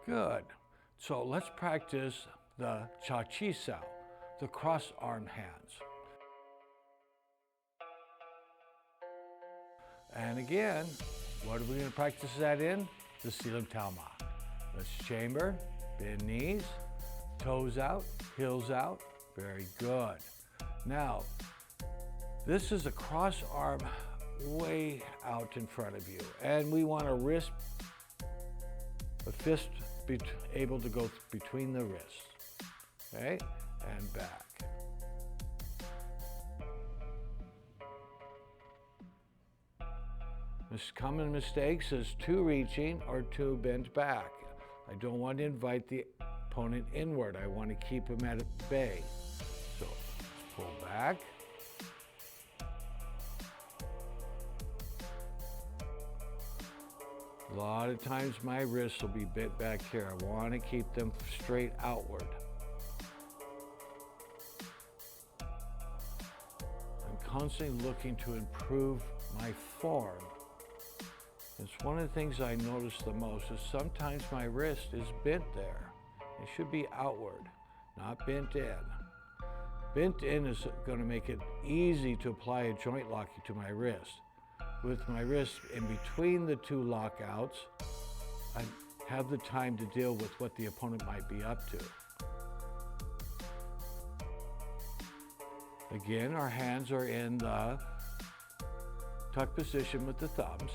Good. So let's practice the Cha Jee Sau, the cross-arm hands. And again, what are we going to practice that in? The Silam Talma. Let's chamber, bend knees, toes out, heels out. Very good. Now, this is a cross-arm way out in front of you. And we want a fist able to go between the wrists. Okay? And back. This common mistakes is too reaching or too bent back. I don't want to invite the opponent inward. I want to keep him at bay. So pull back. A lot of times my wrists will be bent back here. I want to keep them straight outward. I'm constantly looking to improve my form. It's one of the things I notice the most is sometimes my wrist is bent there. It should be outward, not bent in. Bent in is going to make it easy to apply a joint locking to my wrist. With my wrist in between the two lockouts, I have the time to deal with what the opponent might be up to. Again, our hands are in the tuck position with the thumbs.